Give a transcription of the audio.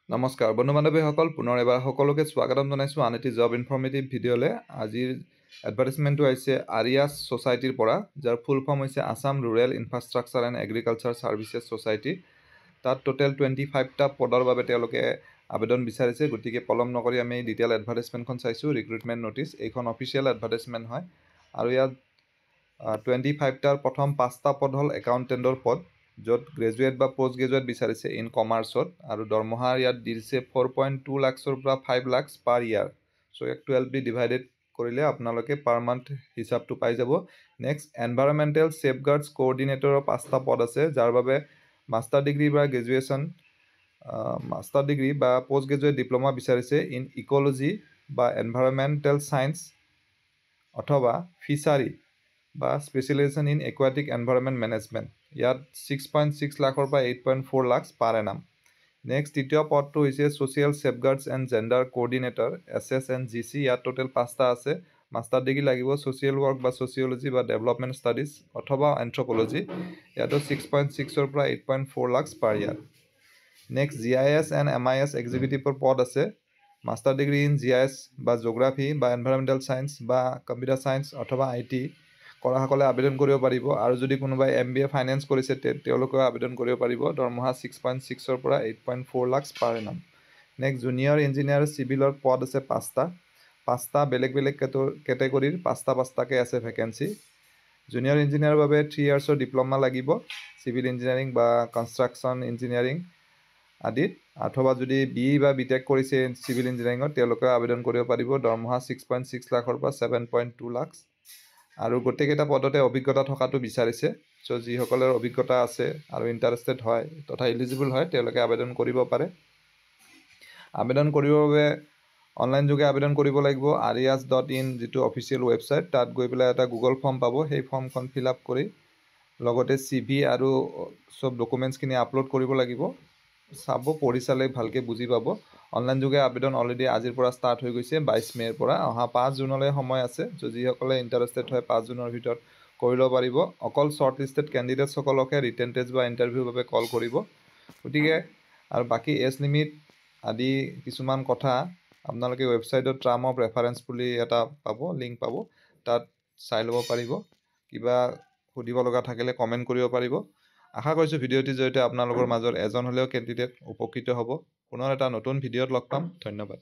নমস্কাৰ বন্ধু বান্ধৱীসকল পুনৰ এবাৰ সকলোকে স্বাগতম জনাইছোঁ আন এটি জব ইনফৰ্মেটিভ ভিডিঅ'লৈ। আজিৰ এডভাৰটাইজমেণ্টটো আহিছে আৰিয়াছ ছ'চাইটিৰ পৰা, যাৰ ফুল ফৰ্ম হৈছে Assam rural infrastructure and agriculture services society. তাত টোটেল 25টা পদৰ বাবে তেওঁলোকে আবেদন বিচাৰিছে। গতিকে পলম নকৰি আমি ডিটেইল এডভাৰটাইজমেণ্টখন চাইছোঁ। ৰিক্ৰুটমেণ্ট নটিচ, এইখন অফিচিয়েল এডভাৰটাইজমেণ্ট হয় আৰু ইয়াত 25টাৰ প্ৰথম 5টা পদ হ'ল একাউণ্টেণ্টৰ পদ, য'ত গ্ৰেজুৱেট বা পষ্ট গ্ৰেজুৱেট বিচাৰিছে ইন কমাৰ্চত, আৰু দৰমহা ইয়াত দিছে 4.2 লাখৰ পৰা 5 লাখ পাৰ ইয়াৰ। চ' ইয়াক 12 দি ডিভাইডেড কৰিলে আপোনালোকে পাৰ মান্থ হিচাপটো পাই যাব। নেক্সট, এনভাইৰমেণ্টেল ছেফগাৰ্ডছ কোঅৰ্ডিনেটৰৰ 5টা পদ আছে, যাৰ বাবে মাষ্টাৰ ডিগ্ৰী বা গ্ৰেজুৱেশ্যন মাষ্টাৰ ডিগ্ৰী বা পষ্ট গ্ৰেজুৱেট ডিপ্ল'মা বিচাৰিছে ইন ইক'লজি বা এনভাইৰমেণ্টেল ছায়েন্স অথবা ফিচাৰী বা specialisation in aquatic environment management. ইয়াত 6.6 লাখৰ পৰা 8.4 লাখ পাৰ এনাম। নেক্সট, তৃতীয় পদটো হৈছে social safeguards and gender coordinator SSNGC। ইয়াত টোটেল 5টা আছে। মাষ্টাৰ ডিগ্ৰী লাগিব ছ'চিয়েল ৱৰ্ক বা ছ'চিয়লজি বা ডেভেলপমেণ্ট ষ্টাডিজ অথবা এন্থ্ৰপ'লজি। ইয়াতো 6.6ৰ পৰা 8.4 লাখ পাৰ ইয়াৰ। নেক্সট, GIS এণ্ড MIS এক্সিকিউটিভৰ পদ আছে। মাষ্টাৰ ডিগ্ৰী ইন GIS বা জিঅ'গ্ৰাফী বা এনভাইৰমেণ্টেল ছায়েন্স বা কম্পিউটাৰ ছায়েন্স অথবা IT কৰাসকলে আবেদন কৰিব পাৰিব, আৰু যদি কোনোবাই MBA ফাইনেন্স কৰিছে তেওঁলোকেও আবেদন কৰিব পাৰিব। দৰমহা 6.6ৰ পৰা 8.4 লাখ পাৰ এনাম। নেক্সট, জুনিয়ৰ ইঞ্জিনিয়াৰ চিভিলৰ পদ আছে 5টা বেলেগ বেলেগ কেটেগৰীৰ 5টাকৈ আছে ভেকেঞ্চি। জুনিয়ৰ ইঞ্জিনিয়াৰৰ বাবে 3 ইয়াৰ্ছৰ ডিপ্ল'মা লাগিব চিভিল ইঞ্জিনিয়াৰিং বা কনষ্ট্ৰাকশ্যন ইঞ্জিনিয়াৰিং আদিত, অথবা যদি BE বা BTech কৰিছে চিভিল ইঞ্জিনিয়াৰিঙত তেওঁলোকেও আবেদন কৰিব পাৰিব। দৰমহা 6.6 লাখৰ পৰা 7.2 লাখ, আৰু গোটেইকেইটা পদতে অভিজ্ঞতা থকাটো বিচাৰিছে। চ' যিসকলৰ অভিজ্ঞতা আছে আৰু ইণ্টাৰেষ্টেড হয় তথা এলিজিবল হয় তেওঁলোকে আবেদন কৰিব পাৰে। আবেদন কৰিবৰ বাবে অনলাইন যোগে আবেদন কৰিব লাগিব। arias.in যিটো অফিচিয়েল ৱেবছাইট, তাত গৈ পেলাই এটা গুগল ফৰ্ম পাব। সেই ফৰ্মখন ফিল আপ কৰি লগতে CV আৰু চব ডকুমেণ্টছখিনি আপলোড কৰিব লাগিব। চাব, পঢ়ি চালে ভালকৈ বুজি পাব। অনলাইন যোগে আবেদন অলৰেডি আজিৰ পৰা ষ্টাৰ্ট হৈ গৈছে, 22 মে'ৰ পৰা। অহা 5 জুনলৈ সময় আছে। যিসকলে ইণ্টাৰেষ্টেড হয় 5 জুনৰ ভিতৰত কৰি ল'ব পাৰিব। অকল শ্বৰ্ট লিষ্টেড কেণ্ডিডেটসকলকহে ৰিটেন টেষ্ট বা ইণ্টাৰভিউৰ বাবে কল কৰিব। গতিকে আৰু বাকী এজ লিমিট আদি কিছুমান কথা আপোনালোকে ৱেবছাইটত টাৰ্ম অফ ৰেফাৰেঞ্চ বুলি এটা পাব, লিংক পাব, তাত চাই ল'ব পাৰিব। কিবা সুধিব লগা থাকিলে কমেণ্ট কৰিব পাৰিব। আশা কৰিছোঁ ভিডিঅ'টিৰ জৰিয়তে আপোনালোকৰ মাজত এজন হ'লেও কেণ্ডিডেট উপকৃত হ'ব। পুনৰ এটা নতুন ভিডিঅ'ত লগ পাম। ধন্যবাদ।